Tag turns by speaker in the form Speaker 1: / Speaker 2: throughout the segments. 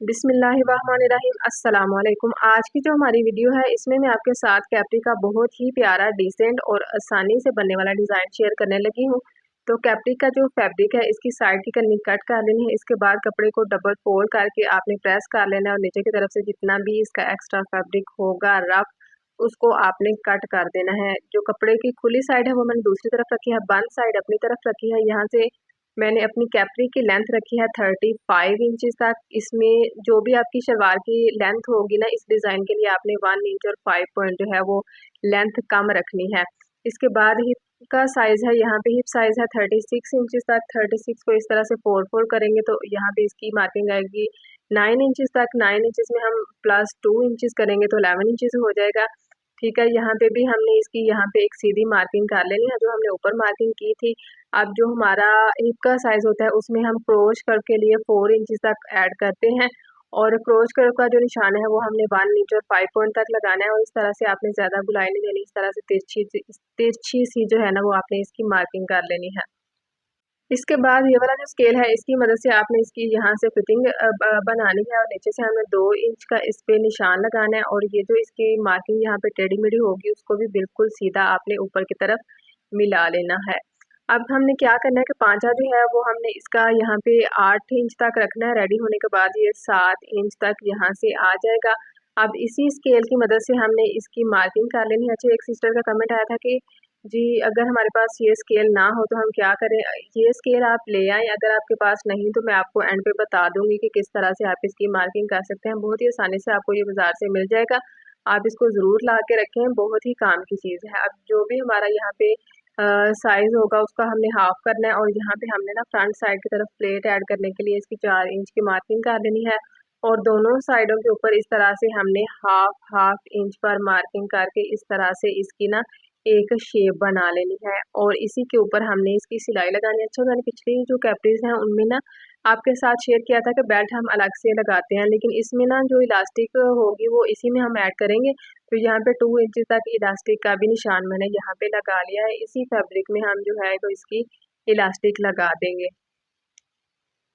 Speaker 1: बिस्मिल्लाहिर्रहमानिर्रहीम अस्सलाम वालेकुम। आज की जो हमारी वीडियो है इसमें मैं आपके साथ कैप्री का बहुत ही प्यारा डिसेंट और आसानी से बनने वाला डिज़ाइन शेयर करने लगी हूँ। तो कैप्री का जो फैब्रिक है इसकी साइड की कन्नी कट कर लेनी है। इसके बाद कपड़े को डबल फोल्ड करके आपने प्रेस कर लेना है और नीचे की तरफ से जितना भी इसका एक्स्ट्रा फैब्रिक होगा रफ उसको आपने कट कर देना है। जो कपड़े की खुली साइड है वो मैंने दूसरी तरफ रखी है, बंद साइड अपनी तरफ रखी है। यहाँ से मैंने अपनी कैप्री की लेंथ रखी है 35 इंचेस तक। इसमें जो भी आपकी शलवार की लेंथ होगी ना इस डिज़ाइन के लिए आपने 1 इंच और 5 पॉइंट जो है वो लेंथ कम रखनी है। इसके बाद हिप का साइज़ है, यहाँ पे हिप साइज़ है 36 इंचेस तक। 36 को इस तरह से फोल्ड करेंगे तो यहाँ पे इसकी मार्किंग आएगी 9 इंचेस तक। 9 इंचेस में हम प्लस 2 इंचेस करेंगे तो 11 इंचेस हो जाएगा। ठीक है, यहाँ पे भी हमने इसकी यहाँ पे एक सीधी मार्किंग कर लेनी है जो हमने ऊपर मार्किंग की थी। अब जो हमारा हिप का साइज़ होता है उसमें हम क्रोश कर्व के लिए 4 इंचेस तक ऐड करते हैं और क्रोश कर्व का जो निशान है वो हमने 1 इंच और 5 पॉइंट तक लगाना है। और इस तरह से आपने ज़्यादा गुलाई नहीं देनी, इस तरह से तिरछी सी जो है ना वो आपने इसकी मार्किंग कर लेनी है। इसके बाद ये वाला जो स्केल है इसकी मदद से आपने इसकी यहाँ से फिटिंग बनानी है और नीचे से हमें 2 इंच का इस पे निशान लगाना है और ये जो इसकी मार्किंग यहाँ पे टेढ़ी मेढ़ी होगी उसको भी बिल्कुल सीधा आपने ऊपर की तरफ मिला लेना है। अब हमने क्या करना है कि पांचा जो है वो हमने इसका यहाँ पे 8 इंच तक रखना है। रेडी होने के बाद ये 7 इंच तक यहाँ से आ जाएगा। अब इसी स्केल की मदद से हमने इसकी मार्किंग कर लेनी है। अच्छा, एक सिस्टर का कमेंट आया था कि जी अगर हमारे पास ये स्केल ना हो तो हम क्या करें। ये स्केल आप ले आएँ, अगर आपके पास नहीं तो मैं आपको एंड पे बता दूंगी कि किस तरह से आप इसकी मार्किंग कर सकते हैं। बहुत ही आसानी से आपको ये बाजार से मिल जाएगा। आप इसको ज़रूर ला के रखें, बहुत ही काम की चीज़ है। अब जो भी हमारा यहाँ पे साइज़ होगा उसका हमने हाफ करना है और यहाँ पे हमने ना फ्रंट साइड की तरफ प्लेट ऐड करने के लिए इसकी 4 इंच की मार्किंग कर लेनी है और दोनों साइडों के ऊपर इस तरह से हमने हाफ इंच पर मार्किंग करके इस तरह से इसकी ना एक शेप बना लेनी है और इसी के ऊपर हमने इसकी सिलाई लगानी है। अच्छा, मैंने पिछली जो कैप्रीज हैं उनमें ना आपके साथ शेयर किया था कि बेल्ट हम अलग से लगाते हैं, लेकिन इसमें ना जो इलास्टिक होगी वो इसी में हम ऐड करेंगे। तो यहाँ पे 2 इंच तक इलास्टिक का भी निशान मैंने यहाँ पे लगा लिया है। इसी फैब्रिक में हम जो है तो इसकी इलास्टिक लगा देंगे।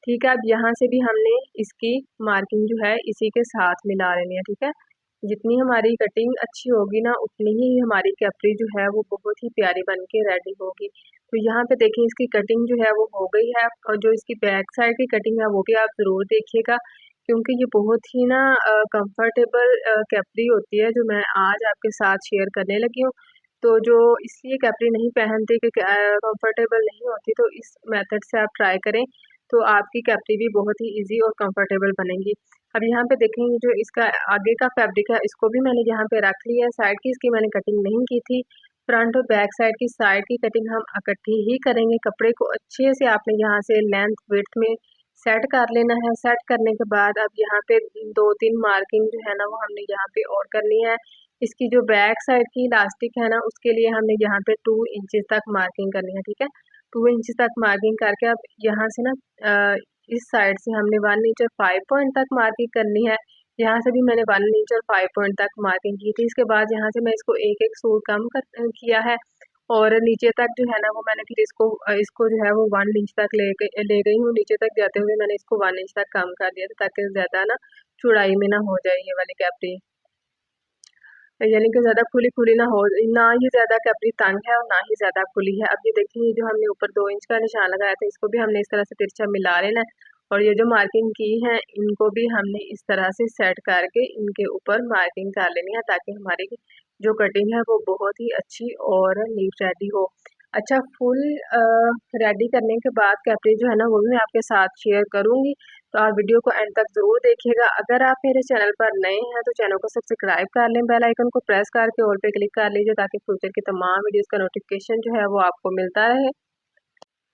Speaker 1: ठीक है, अब यहाँ से भी हमने इसकी मार्किंग जो है इसी के साथ मिला लेनी है। ठीक है, जितनी हमारी कटिंग अच्छी होगी ना उतनी ही हमारी कैप्री जो है वो बहुत ही प्यारी बन के रेडी होगी। तो यहाँ पे देखें इसकी कटिंग जो है वो हो गई है और जो इसकी बैक साइड की कटिंग है वो भी आप ज़रूर देखिएगा क्योंकि ये बहुत ही ना कंफर्टेबल कैप्री होती है जो मैं आज आपके साथ शेयर करने लगी हूँ। तो जो इसलिए कैप्री नहीं पहनते कि कंफर्टेबल नहीं होती, तो इस मेथड से आप ट्राई करें तो आपकी कैप्री भी बहुत ही इजी और कंफर्टेबल बनेगी। अब यहाँ पे देखेंगे जो इसका आगे का फैब्रिक है इसको भी मैंने यहाँ पे रख लिया है। साइड की इसकी मैंने कटिंग नहीं की थी। फ्रंट और बैक साइड की साइड की कटिंग हम इकट्ठी ही करेंगे। कपड़े को अच्छे से आपने यहाँ से लेंथ विड्थ में सेट कर लेना है। सेट करने के बाद अब यहाँ पे 2-3 मार्किंग जो है ना वो हमने यहाँ पे और करनी है। इसकी जो बैक साइड की इलास्टिक है ना उसके लिए हमने यहाँ पे 2 इंचेस तक मार्किंग करनी है। ठीक है, 2 इंच तक मार्किंग करके अब यहाँ से ना इस साइड से हमने 1 इंच और 5 पॉइंट तक मार्किंग करनी है। यहाँ से भी मैंने 1 इंच और 5 पॉइंट तक मार्किंग की थी। इसके बाद यहाँ से मैं इसको एक सूट कम किया है और नीचे तक जो है ना वो मैंने फिर इसको जो है वो 1 इंच तक ले गई हूँ। नीचे तक जाते हुए मैंने इसको 1 इंच तक कम कर दिया था ताकि ज़्यादा ना चौड़ाई में ना हो जाए ये वाली कैप्री, यानी कि ज़्यादा खुली खुली ना हो, ना ही ज़्यादा कैप्री तंग है और ना ही ज़्यादा खुली है। अब ये देखिए जो हमने ऊपर 2 इंच का निशान लगाया था इसको भी हमने इस तरह से तिरछा मिला लेना है और ये जो मार्किंग की है इनको भी हमने इस तरह से सेट करके इनके ऊपर मार्किंग कर लेनी है ताकि हमारी जो कटिंग है वो बहुत ही अच्छी और नीट रेडी हो। अच्छा, फुल रेडी करने के बाद कैप्री जो है ना वो भी मैं आपके साथ शेयर करूँगी, तो आप वीडियो को एंड तक ज़रूर देखिएगा। अगर आप मेरे चैनल पर नए हैं तो चैनल को सब्सक्राइब कर लें, बेल आइकन को प्रेस करके ऑल पे क्लिक कर लीजिए ताकि फ्यूचर की तमाम वीडियोस का नोटिफिकेशन जो है वो आपको मिलता रहे।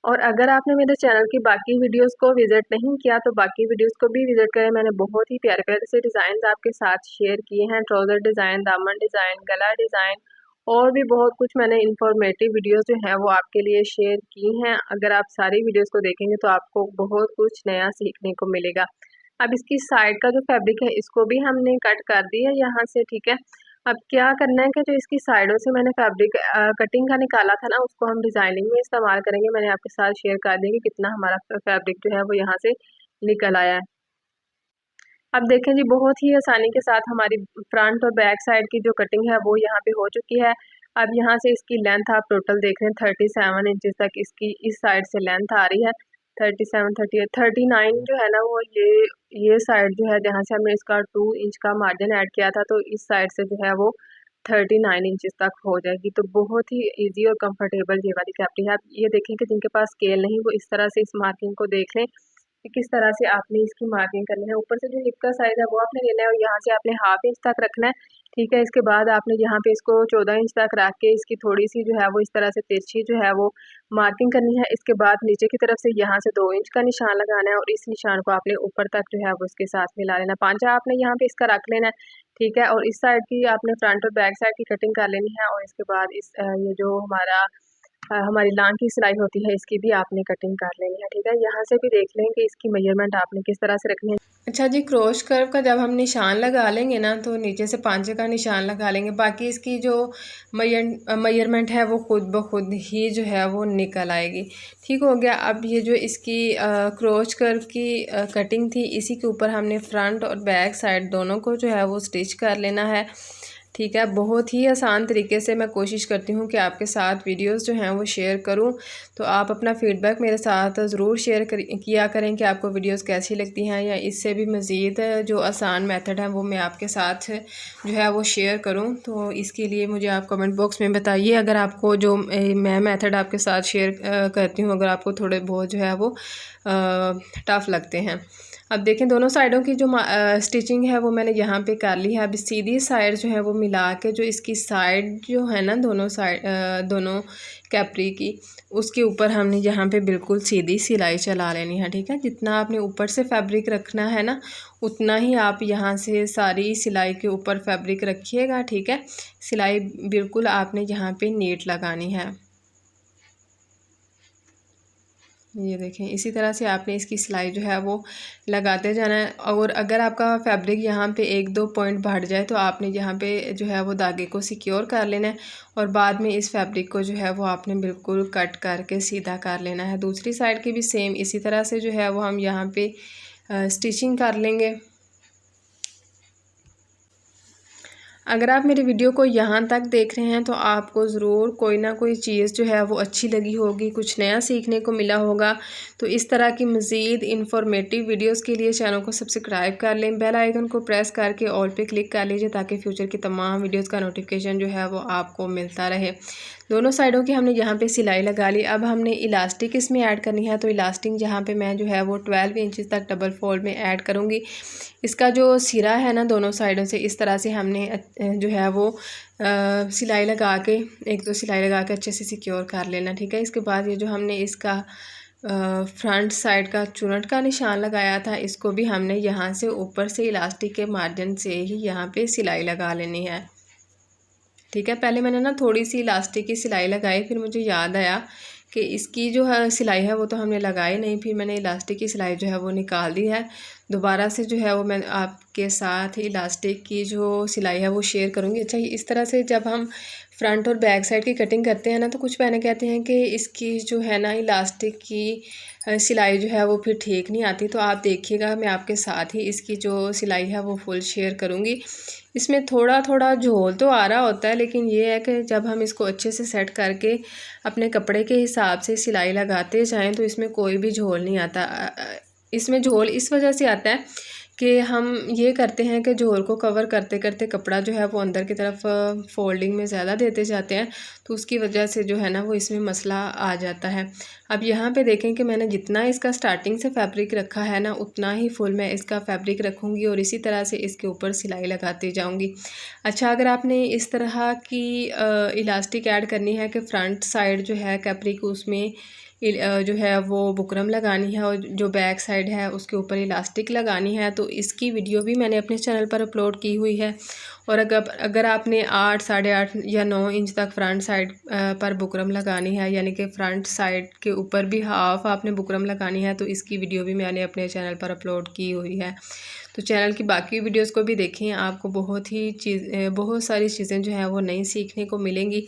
Speaker 1: और अगर आपने मेरे चैनल की बाकी वीडियोस को विजिट नहीं किया तो बाकी वीडियोस को भी विजिट करें। मैंने बहुत ही प्यारे प्यारे से डिज़ाइन आपके साथ शेयर किए हैं, ट्राउज़र डिज़ाइन, दामन डिज़ाइन, गला डिज़ाइन और भी बहुत कुछ मैंने इंफॉर्मेटिव वीडियोस जो है वो आपके लिए शेयर की हैं। अगर आप सारी वीडियोस को देखेंगे तो आपको बहुत कुछ नया सीखने को मिलेगा। अब इसकी साइड का जो फैब्रिक है इसको भी हमने कट कर दिया यहाँ से। ठीक है, अब क्या करना है कि जो इसकी साइडों से मैंने फैब्रिक कटिंग का निकाला था ना उसको हम डिज़ाइनिंग में इस्तेमाल करेंगे। मैंने आपके साथ शेयर कर दिया कि कितना हमारा फैब्रिक जो है वो यहाँ से निकल आया है। अब देखें जी, बहुत ही आसानी के साथ हमारी फ्रंट और बैक साइड की जो कटिंग है वो यहाँ पे हो चुकी है। अब यहाँ से इसकी लेंथ आप टोटल देख रहे हैं 37 इंचज़ तक इसकी इस साइड से लेंथ आ रही है। 37, 38, 39 जो है ना वो ये साइड जो है जहाँ से हमने इसका 2 इंच का मार्जिन ऐड किया था, तो इस साइड से जो है वो 39 इंचज़ तक हो जाएगी। तो बहुत ही ईजी और कंफर्टेबल ये वाली कैप्री है। आप ये देखें कि जिनके पास स्केल नहीं वो इस तरह से इस मार्किंग को देख लें कि किस तरह से आपने इसकी मार्किंग करनी है। ऊपर से जो हिप का साइज़ है वो आपने लेना है और यहाँ से आपने हाफ इंच तक रखना है, ठीक है। इसके बाद आपने यहाँ पे इसको 14 इंच तक रख के इसकी थोड़ी सी जो है वो इस तरह से तिरछी जो है वो मार्किंग करनी है। इसके बाद नीचे की तरफ से यहाँ से 2 इंच का निशान लगाना है और इस निशान को आपने ऊपर तक जो है वो इसके साथ मिला लेना। पांचा आपने यहाँ पे इसका रख लेना है, ठीक है। और इस साइड की आपने फ्रंट और बैक साइड की कटिंग कर लेनी है और इसके बाद ये जो हमारी लांग की सिलाई होती है इसकी भी आपने कटिंग कर लेनी है, ठीक है। यहाँ से भी देख लें कि इसकी मेजरमेंट आपने किस तरह से रखनी है। अच्छा जी, क्रॉस कर्व का जब हम निशान लगा लेंगे ना तो नीचे से पांचे का निशान लगा लेंगे, बाकी इसकी जो मेजरमेंट है वो खुद ब खुद ही जो है वो निकल आएगी। ठीक हो गया। अब ये जो इसकी क्रॉस कर्व की कटिंग थी इसी के ऊपर हमने फ्रंट और बैक साइड दोनों को जो है वो स्टिच कर लेना है, ठीक है। बहुत ही आसान तरीके से मैं कोशिश करती हूँ कि आपके साथ वीडियोस जो हैं वो शेयर करूँ, तो आप अपना फ़ीडबैक मेरे साथ ज़रूर शेयर किया करें कि आपको वीडियोस कैसी लगती हैं, या इससे भी मज़ीद जो आसान मेथड है वो मैं आपके साथ जो है वो शेयर करूँ। तो इसके लिए मुझे आप कमेंट बॉक्स में बताइए अगर आपको जो मैं मेथड आपके साथ शेयर करती हूँ अगर आपको थोड़े बहुत जो है वो टफ़ लगते हैं। अब देखें दोनों साइडों की जो स्टिचिंग है वो मैंने यहाँ पे कर ली है। अब सीधी साइड जो है वो मिला के जो इसकी साइड जो है ना दोनों कैप्री की उसके ऊपर हमने यहाँ पे बिल्कुल सीधी सिलाई चला लेनी है, ठीक है। जितना आपने ऊपर से फैब्रिक रखना है ना उतना ही आप यहाँ से सारी सिलाई के ऊपर फैब्रिक रखिएगा, ठीक है। सिलाई बिल्कुल आपने यहाँ पे नीट लगानी है। ये देखें इसी तरह से आपने इसकी सिलाई जो है वो लगाते जाना है। और अगर आपका फैब्रिक यहाँ पे 1-2 पॉइंट बढ़ जाए तो आपने यहाँ पे जो है वो धागे को सिक्योर कर लेना है और बाद में इस फैब्रिक को जो है वो आपने बिल्कुल कट करके सीधा कर लेना है। दूसरी साइड की भी सेम इसी तरह से जो है वो हम यहाँ पे स्टिचिंग कर लेंगे। अगर आप मेरी वीडियो को यहाँ तक देख रहे हैं तो आपको ज़रूर कोई ना कोई चीज़ जो है वो अच्छी लगी होगी, कुछ नया सीखने को मिला होगा। तो इस तरह की मज़ीद इन्फॉर्मेटिव वीडियोस के लिए चैनल को सब्सक्राइब कर लें, बेल आइकन को प्रेस करके ऑल पे क्लिक कर लीजिए ताकि फ्यूचर की तमाम वीडियोस का नोटिफिकेशन जो है वो आपको मिलता रहे। दोनों साइडों की हमने यहाँ पे सिलाई लगा ली। अब हमने इलास्टिक इसमें ऐड करनी है, तो इलास्टिक यहाँ पे मैं जो है वो 12 इंचज़ तक डबल फोल्ड में ऐड करूँगी। इसका जो सिरा है ना दोनों साइडों से इस तरह से हमने जो है वो सिलाई लगा के 1-2 सिलाई लगा के अच्छे से सिक्योर कर लेना, ठीक है। इसके बाद ये जो हमने इसका फ्रंट साइड का चुनट का निशान लगाया था इसको भी हमने यहाँ से ऊपर से इलास्टिक के मार्जिन से ही यहाँ पे सिलाई लगा लेनी है, ठीक है। पहले मैंने ना थोड़ी सी इलास्टिक की सिलाई लगाई, फिर मुझे याद आया कि इसकी जो है सिलाई है वो तो हमने लगाई नहीं, फिर मैंने इलास्टिक की सिलाई जो है वो निकाल दी है। दोबारा से जो है वो मैं आपके साथ इलास्टिक की जो सिलाई है वो शेयर करूँगी। अच्छा, इस तरह से जब हम फ्रंट और बैक साइड की कटिंग करते हैं ना तो कुछ बहनें कहते हैं कि इसकी जो है ना इलास्टिक की सिलाई जो है वो फिर ठीक नहीं आती। तो आप देखिएगा मैं आपके साथ ही इसकी जो सिलाई है वो फुल शेयर करूँगी। इसमें थोड़ा थोड़ा झोल तो आ रहा होता है, लेकिन ये है कि जब हम इसको अच्छे से सेट करके अपने कपड़े के हिसाब से सिलाई लगाते जाएं तो इसमें कोई भी झोल नहीं आता। इसमें झोल इस वजह से आता है कि हम ये करते हैं कि झोल को कवर करते करते कपड़ा जो है वो अंदर की तरफ फोल्डिंग में ज़्यादा देते जाते हैं, तो उसकी वजह से जो है ना वो इसमें मसला आ जाता है। अब यहाँ पे देखें कि मैंने जितना इसका स्टार्टिंग से फैब्रिक रखा है ना उतना ही फुल मैं इसका फैब्रिक रखूँगी और इसी तरह से इसके ऊपर सिलाई लगाती जाऊँगी। अच्छा, अगर आपने इस तरह की इलास्टिक ऐड करनी है कि फ्रंट साइड जो है कैप्री को उसमें जो है वो बुकरम लगानी है और जो बैक साइड है उसके ऊपर इलास्टिक लगानी है, तो इसकी वीडियो भी मैंने अपने चैनल पर अपलोड की हुई है। और अगर आपने 8, 8.5 या 9 इंच तक फ्रंट साइड पर बुकरम लगानी है, यानी कि फ्रंट साइड के ऊपर भी हाफ आपने बुकरम लगानी है, तो इसकी वीडियो भी मैंने अपने चैनल पर अपलोड की हुई है। तो चैनल की बाकी वीडियोस को भी देखें, आपको बहुत सारी चीज़ें जो हैं वो नई सीखने को मिलेंगी।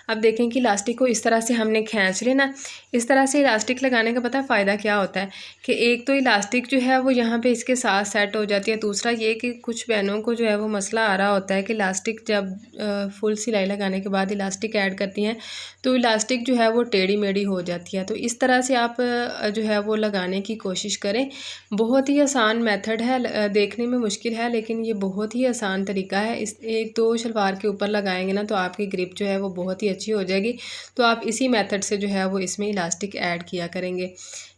Speaker 1: अब देखें कि इलास्टिक को इस तरह से हमने खींच लेना। इस तरह तरह से इलास्टिक लगाने का पता है फ़ायदा क्या होता है कि एक तो इलास्टिक जो है वो यहाँ पे इसके साथ सेट हो जाती है, दूसरा ये कि कुछ बहनों को जो है वो मसला आ रहा होता है कि इलास्टिक जब फुल सिलाई लगाने के बाद इलास्टिक ऐड करती हैं तो इलास्टिक जो है वो टेढ़ी मेढ़ी हो जाती है। तो इस तरह से आप जो है वो लगाने की कोशिश करें। बहुत ही आसान मेथड है, देखने में मुश्किल है लेकिन ये बहुत ही आसान तरीका है। इस एक दो शलवार के ऊपर लगाएंगे ना तो आपकी ग्रिप जो है वो बहुत ही अच्छी हो जाएगी। तो आप इसी मेथड से जो है वो इसमें इलास्टिक ऐड किया करेंगे।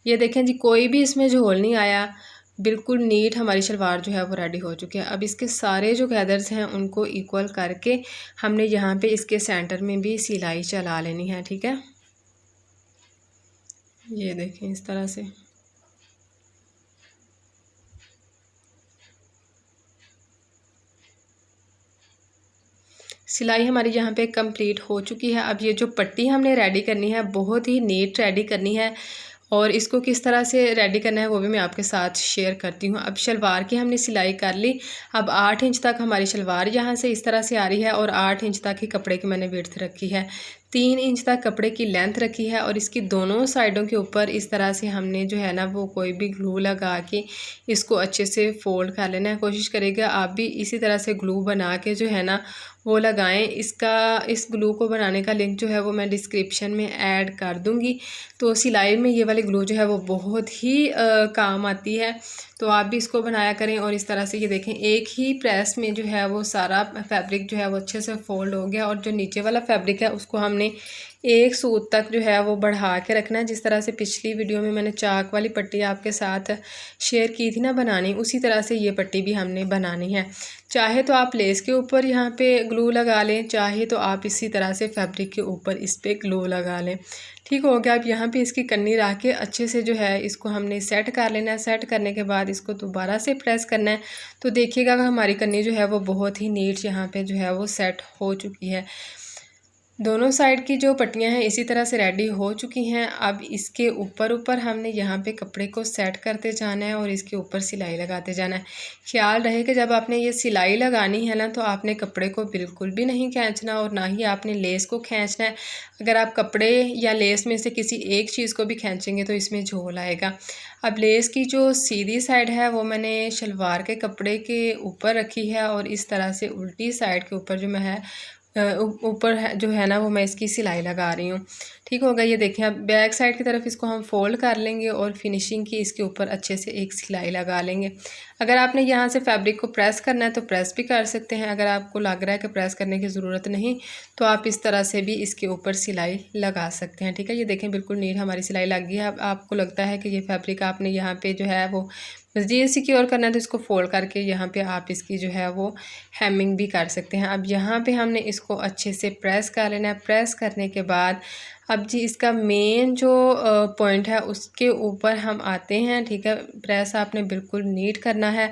Speaker 1: ये देखें जी, कोई भी इसमें झोल नहीं आया, बिल्कुल नीट हमारी शलवार जो है वो रेडी हो चुकी है। अब इसके सारे जो गैदर्स हैं उनको इक्वल करके हमने यहाँ पे इसके सेंटर में भी सिलाई चला लेनी है, ठीक है। ये देखें इस तरह से। सिलाई हमारी यहाँ पे कंप्लीट हो चुकी है। अब ये जो पट्टी हमने रेडी करनी है बहुत ही नीट रेडी करनी है और इसको किस तरह से रेडी करना है वो भी मैं आपके साथ शेयर करती हूँ। अब शलवार की हमने सिलाई कर ली। अब 8 इंच तक हमारी शलवार यहाँ से इस तरह से आ रही है और 8 इंच तक ही कपड़े की मैंने विड्थ रखी है। 3 इंच तक कपड़े की लेंथ रखी है और इसकी दोनों साइडों के ऊपर इस तरह से हमने जो है ना वो कोई भी ग्लू लगा के इसको अच्छे से फोल्ड कर लेना है। कोशिश करेगा आप भी इसी तरह से ग्लू बना के जो है ना वो लगाएं। इस ग्लू को बनाने का लिंक जो है वो मैं डिस्क्रिप्शन में ऐड कर दूंगी। तो सिलाई में ये वाली ग्लू जो है वो बहुत ही काम आती है, तो आप भी इसको बनाया करें। और इस तरह से ये देखें एक ही प्रेस में जो है वो सारा फैब्रिक जो है वो अच्छे से फोल्ड हो गया और जो नीचे वाला फैब्रिक है उसको हमने एक सूत तक जो है वो बढ़ा के रखना है। जिस तरह से पिछली वीडियो में मैंने चाक वाली पट्टी आपके साथ शेयर की थी ना बनानी, उसी तरह से ये पट्टी भी हमने बनानी है। चाहे तो आप लेस के ऊपर यहाँ पे ग्लू लगा लें, चाहे तो आप इसी तरह से फैब्रिक के ऊपर इस पर ग्लू लगा लें। ठीक हो गया। अब यहाँ पे इसकी कन्नी रख के अच्छे से जो है इसको हमने सेट कर लेना है। सेट करने के बाद इसको दोबारा से प्रेस करना है तो देखिएगा हमारी कन्नी जो है वो बहुत ही नीट यहाँ पे जो है वो सेट हो चुकी है। दोनों साइड की जो पट्टियां हैं इसी तरह से रेडी हो चुकी हैं। अब इसके ऊपर हमने यहाँ पे कपड़े को सेट करते जाना है और इसके ऊपर सिलाई लगाते जाना है। ख्याल रहे कि जब आपने ये सिलाई लगानी है ना तो आपने कपड़े को बिल्कुल भी नहीं खींचना और ना ही आपने लेस को खींचना है। अगर आप कपड़े या लेस में से किसी एक चीज़ को भी खींचेंगे तो इसमें झोल आएगा। अब लेस की जो सीधी साइड है वो मैंने शलवार के कपड़े के ऊपर रखी है और इस तरह से उल्टी साइड के ऊपर जो मैं है ऊपर जो है ना वो मैं इसकी सिलाई लगा रही हूँ। ठीक होगा। ये देखें अब बैक साइड की तरफ इसको हम फोल्ड कर लेंगे और फिनिशिंग की इसके ऊपर अच्छे से एक सिलाई लगा लेंगे। अगर आपने यहाँ से फैब्रिक को प्रेस करना है तो प्रेस भी कर सकते हैं। अगर आपको लग रहा है कि प्रेस करने की ज़रूरत नहीं तो आप इस तरह से भी इसके ऊपर सिलाई लगा सकते हैं। ठीक है। ये देखें बिल्कुल नीट हमारी सिलाई लग गई है। अब आपको लगता है कि ये फैब्रिक आपने यहाँ पे जो है वो मज़ीद सिक्योर करना है तो इसको फोल्ड करके यहाँ पे आप इसकी जो है वो हेमिंग भी कर सकते हैं। अब यहाँ पे हमने इसको अच्छे से प्रेस कर लेना है। प्रेस करने के बाद अब जी इसका मेन जो पॉइंट है उसके ऊपर हम आते हैं। ठीक है। प्रेस आपने बिल्कुल नीट करना है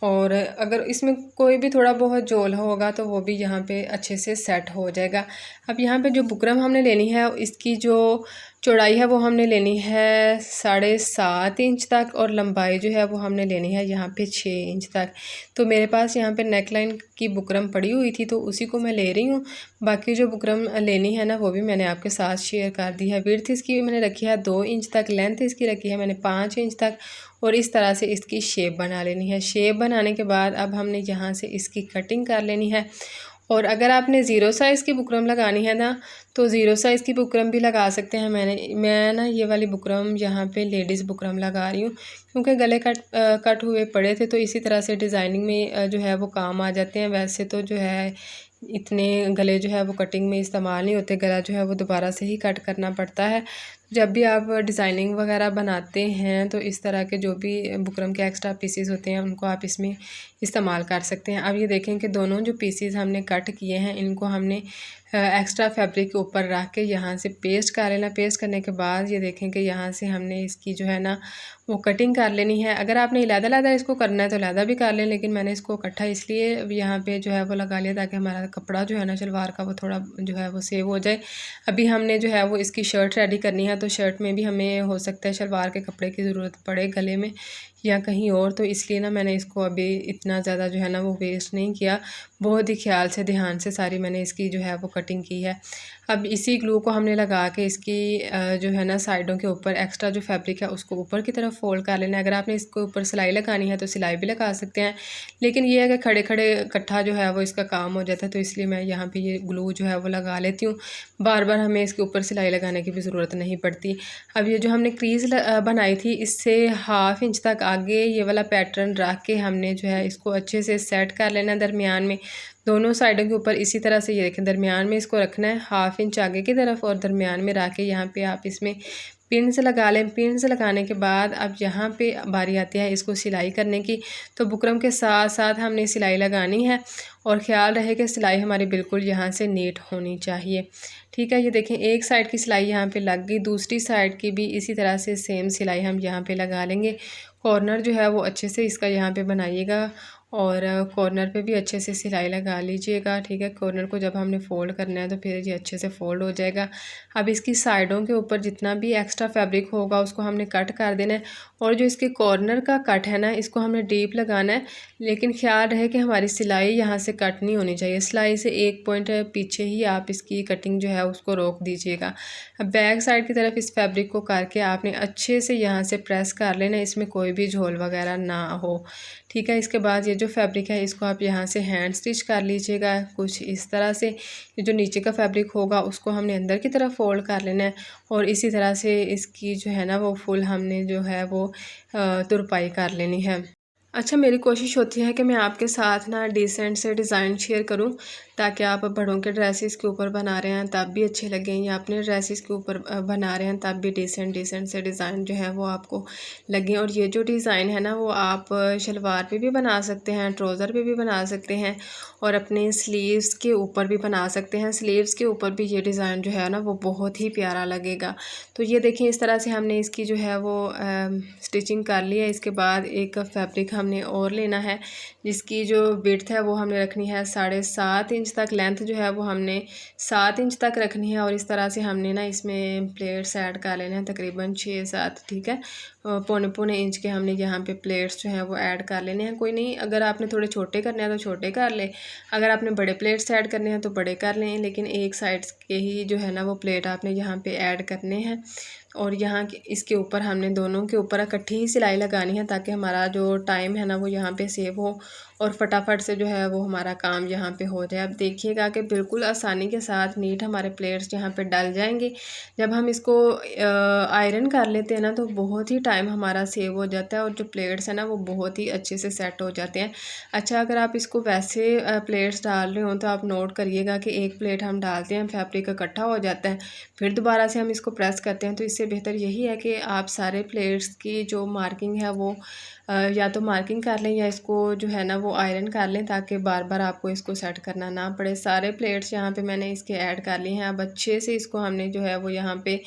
Speaker 1: और अगर इसमें कोई भी थोड़ा बहुत जोल होगा तो वो भी यहाँ पे अच्छे से सेट हो जाएगा। अब यहाँ पे जो बुकरम हमने लेनी है इसकी जो चौड़ाई है वो हमने लेनी है 7.5 इंच तक और लंबाई जो है वो हमने लेनी है यहाँ पे 6 इंच तक। तो मेरे पास यहाँ पे नेकलाइन की बुकरम पड़ी हुई थी तो उसी को मैं ले रही हूँ। बाकी जो बुकरम लेनी है ना वो भी मैंने आपके साथ शेयर कर दी है। विड्थ इसकी मैंने रखी है 2 इंच तक, लेंथ इसकी रखी है मैंने 5 इंच तक और इस तरह से इसकी शेप बना लेनी है। शेप बनाने के बाद अब हमने यहाँ से इसकी कटिंग कर लेनी है। और अगर आपने ज़ीरो साइज़ की बुकरम लगानी है ना तो ज़ीरो साइज़ की बुकरम भी लगा सकते हैं। मैं ना ये वाली बुकरम यहाँ पे लेडीज़ बुकरम लगा रही हूँ क्योंकि गले कट हुए पड़े थे तो इसी तरह से डिज़ाइनिंग में जो है वो काम आ जाते हैं। वैसे तो जो है इतने गले जो है वो कटिंग में इस्तेमाल नहीं होते, गला जो है वो दोबारा से ही कट करना पड़ता है। जब भी आप डिज़ाइनिंग वगैरह बनाते हैं तो इस तरह के जो भी बुकरम के एक्स्ट्रा पीसीज होते हैं उनको आप इसमें इस्तेमाल कर सकते हैं। अब ये देखें कि दोनों जो पीसीज हमने कट किए हैं इनको हमने एक्स्ट्रा फैब्रिक के ऊपर रख के यहाँ से पेस्ट कर लेना। पेस्ट करने के बाद ये देखें कि यहाँ से हमने इसकी जो है ना वो कटिंग कर लेनी है। अगर आपने अलग-अलग इसको करना है तो अलग भी कर लें, लेकिन मैंने इसको इकट्ठा इसलिए यहाँ पे जो है वो लगा लिया ताकि हमारा कपड़ा जो है ना शलवार का वो थोड़ा जो है वो सेव हो जाए। अभी हमने जो है वो इसकी शर्ट रेडी करनी है तो शर्ट में भी हमें हो सकता है शलवार के कपड़े की ज़रूरत पड़े गले में। या कहीं और, तो इसलिए ना मैंने इसको अभी इतना ज़्यादा जो है ना वो वेस्ट नहीं किया। बहुत ही ख्याल से ध्यान से सारी मैंने इसकी जो है वो कटिंग की है। अब इसी ग्लू को हमने लगा के इसकी जो है ना साइडों के ऊपर एक्स्ट्रा जो फैब्रिक है उसको ऊपर की तरफ फोल्ड कर लेना है। अगर आपने इसके ऊपर सिलाई लगानी है तो सिलाई भी लगा सकते हैं, लेकिन ये है कि खड़े खड़े इकट्ठा जो है वो इसका काम हो जाता है, तो इसलिए मैं यहाँ पे ये ग्लू जो है वो लगा लेती हूँ। बार बार हमें इसके ऊपर सिलाई लगाने की भी ज़रूरत नहीं पड़ती। अब ये जो हमने क्रीज़ बनाई थी इससे 1/2 इंच तक आगे ये वाला पैटर्न रख के हमने जो है इसको अच्छे से सेट कर लेना दरमियान में, दोनों साइडों के ऊपर इसी तरह से। ये देखें, दरमियान में इसको रखना है 1/2 इंच आगे की तरफ और दरमियान में रख के यहाँ पे आप इसमें पिन्स लगा लें। पिन्स लगाने के बाद अब यहाँ पे बारी आती है इसको सिलाई करने की, तो बुकरम के साथ साथ हमने सिलाई लगानी है और ख़्याल रहे कि सिलाई हमारी बिल्कुल यहाँ से नीट होनी चाहिए। ठीक है, ये देखें एक साइड की सिलाई यहाँ पे लग गई, दूसरी साइड की भी इसी तरह से सेम सिलाई हम यहाँ पे लगा लेंगे। कॉर्नर जो है वो अच्छे से इसका यहाँ पे बनाइएगा और कॉर्नर पे भी अच्छे से सिलाई लगा लीजिएगा। ठीक है, कॉर्नर को जब हमने फ़ोल्ड करना है तो फिर ये अच्छे से फ़ोल्ड हो जाएगा। अब इसकी साइडों के ऊपर जितना भी एक्स्ट्रा फैब्रिक होगा उसको हमने कट कर देना है और जो इसके कॉर्नर का कट है ना इसको हमने डीप लगाना है, लेकिन ख्याल रहे कि हमारी सिलाई यहाँ से कट नहीं होनी चाहिए। सिलाई से 1 पॉइंट पीछे ही आप इसकी कटिंग जो है उसको रोक दीजिएगा। अब बैक साइड की तरफ इस फैब्रिक को करके आपने अच्छे से यहाँ से प्रेस कर लेना, इसमें कोई भी झोल वगैरह ना हो। ठीक है, इसके बाद ये जो फैब्रिक है इसको आप यहाँ से हैंड स्टिच कर लीजिएगा कुछ इस तरह से। ये जो नीचे का फैब्रिक होगा उसको हमने अंदर की तरफ फोल्ड कर लेना है और इसी तरह से इसकी जो है ना वो फुल हमने जो है वो तुरपाई कर लेनी है। अच्छा, मेरी कोशिश होती है कि मैं आपके साथ ना डिसेंट से डिज़ाइन शेयर करूं, ताकि आप बड़ों के ड्रेसेस के ऊपर बना रहे हैं तब भी अच्छे लगें या अपने ड्रेसेस के ऊपर बना रहे हैं तब भी डिसेंट से डिज़ाइन जो है वो आपको लगें। और ये जो डिज़ाइन है ना वो आप शलवार पे भी बना सकते हैं, ट्राउज़र पे भी बना सकते हैं और अपने स्लीव्स के ऊपर भी बना सकते हैं। स्लीव्स के ऊपर भी ये डिज़ाइन जो है ना वो बहुत ही प्यारा लगेगा। तो ये देखें, इस तरह से हमने इसकी जो है वो स्टिचिंग कर ली है। इसके बाद एक फैब्रिक हमने और लेना है जिसकी जो विड्थ है वो हमने रखनी है 7.5 इंच तक। लेंथ जो है वो हमने 7 इंच तक रखनी है और इस तरह से हमने ना इसमें प्लेट्स ऐड कर लेने हैं तकरीबन 6-7। ठीक है, पौने इंच के हमने यहाँ पे प्लेट्स जो हैं वो ऐड कर लेने हैं। कोई नहीं, अगर आपने थोड़े छोटे करने हैं तो छोटे कर लें, अगर आपने बड़े प्लेट्स ऐड करने हैं तो बड़े कर लें, लेकिन एक साइड के ही जो है ना वो प्लेट आपने यहाँ पे ऐड करने हैं। और यहाँ इसके ऊपर हमने दोनों के ऊपर इकट्ठी ही सिलाई लगानी है ताकि हमारा जो टाइम है ना वो यहाँ पे सेव हो और फटाफट से जो है वो हमारा काम यहाँ पे हो जाए। अब देखिएगा कि बिल्कुल आसानी के साथ नीट हमारे प्लेट्स यहाँ पे डल जाएंगे। जब हम इसको आयरन कर लेते हैं ना तो बहुत ही टाइम हमारा सेव हो जाता है और जो प्लेट्स हैं ना वो बहुत ही अच्छे से सेट हो जाते हैं। अच्छा, अगर आप इसको वैसे प्लेट्स डाल रहे हो तो आप नोट करिएगा कि एक प्लेट हम डालते हैं, फैब्रिक इकट्ठा हो जाता है, फिर दोबारा से हम इसको प्रेस करते हैं। तो इससे बेहतर यही है कि आप सारे प्लेट्स की जो मार्किंग है वो या तो मार्किंग कर लें या इसको जो है ना वो आयरन कर लें ताकि बार बार आपको इसको सेट करना ना पड़े। सारे प्लेट्स यहाँ पे मैंने इसके ऐड कर लिए हैं। अब अच्छे से इसको हमने जो है वो यहाँ पे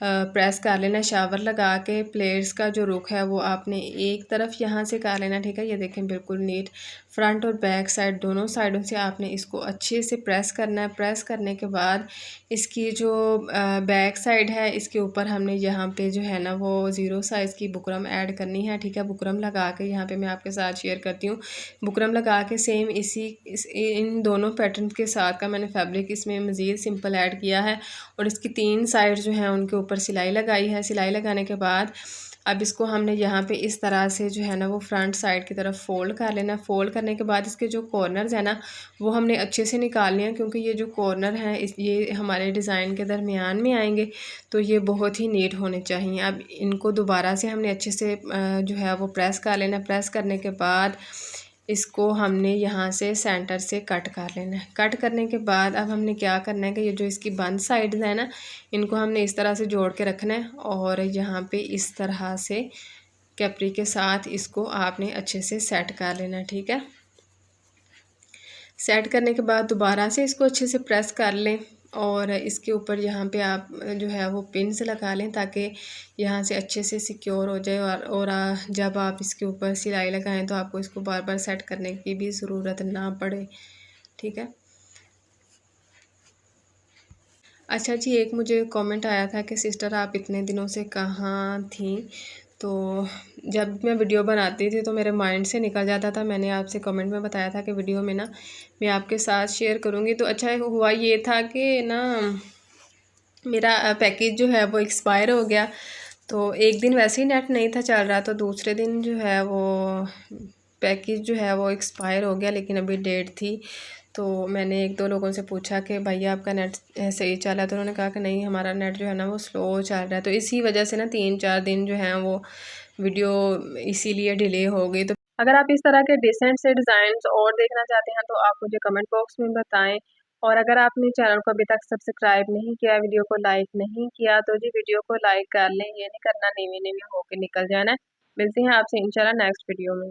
Speaker 1: प्रेस कर लेना। शावर लगा के प्लेट्स का जो रुख है वो आपने एक तरफ यहाँ से कर लेना। ठीक है, ये देखें बिल्कुल नीट फ्रंट और बैक साइड दोनों साइडों से आपने इसको अच्छे से प्रेस करना है। प्रेस करने के बाद इसकी जो बैक साइड है इसके ऊपर हमने यहाँ पे जो है ना वो 0 साइज़ की बुकरम ऐड करनी है। ठीक है, बुकरम लगा के यहाँ पे मैं आपके साथ शेयर करती हूँ। बुकरम लगा के सेम इन दोनों पैटर्न के साथ का मैंने फैब्रिक इसमें मज़ीद सिंपल ऐड किया है और इसकी 3 साइड जो हैं उनके ऊपर सिलाई लगाई है। सिलाई लगाने के बाद अब इसको हमने यहाँ पे इस तरह से जो है ना वो फ्रंट साइड की तरफ फ़ोल्ड कर लेना। फ़ोल्ड करने के बाद इसके जो कॉर्नर्स हैं ना वो हमने अच्छे से निकालने हैं, क्योंकि ये जो कॉर्नर हैं ये हमारे डिज़ाइन के दरमियान में आएंगे तो ये बहुत ही नीट होने चाहिए। अब इनको दोबारा से हमने अच्छे से जो है वो प्रेस कर लेना। प्रेस करने के बाद इसको हमने यहाँ से सेंटर से कट कर लेना है। कट करने के बाद अब हमने क्या करना है कि ये जो इसकी बंद साइड है ना इनको हमने इस तरह से जोड़ के रखना है और यहाँ पे इस तरह से कैपरी के साथ इसको आपने अच्छे से सेट कर लेना है। ठीक है, सेट करने के बाद दोबारा से इसको अच्छे से प्रेस कर लें और इसके ऊपर यहाँ पे आप जो है वो पिन से लगा लें ताकि यहाँ से अच्छे से सिक्योर हो जाए और जब आप इसके ऊपर सिलाई लगाएं तो आपको इसको बार बार सेट करने की भी ज़रूरत ना पड़े। ठीक है, अच्छा जी, एक मुझे कमेंट आया था कि सिस्टर आप इतने दिनों से कहाँ थी, तो जब मैं वीडियो बनाती थी तो मेरे माइंड से निकल जाता था। मैंने आपसे कमेंट में बताया था कि वीडियो में ना मैं आपके साथ शेयर करूँगी। तो अच्छा हुआ ये था कि ना मेरा पैकेज जो है वो एक्सपायर हो गया। तो एक दिन वैसे ही नेट नहीं था चल रहा, तो दूसरे दिन जो है वो पैकेज जो है वो एक्सपायर हो गया, लेकिन अभी डेट थी। तो मैंने एक दो लोगों से पूछा कि भैया आपका नेट सही चल रहा है, तो उन्होंने कहा कि नहीं हमारा नेट जो है ना वो स्लो चल रहा है। तो इसी वजह से ना 3-4 दिन जो हैं वो वीडियो इसीलिए डिले हो गई। तो अगर आप इस तरह के डिसेंट से डिज़ाइंस और देखना चाहते हैं तो आप मुझे कमेंट बॉक्स में बताएं। और अगर आपने चैनल को अभी तक सब्सक्राइब नहीं किया, वीडियो को लाइक नहीं किया, तो जी वीडियो को लाइक कर लें। ये नहीं करना नीवी नीवी होके निकल जाना है। मिलते हैं आपसे इंशाल्लाह नेक्स्ट वीडियो में।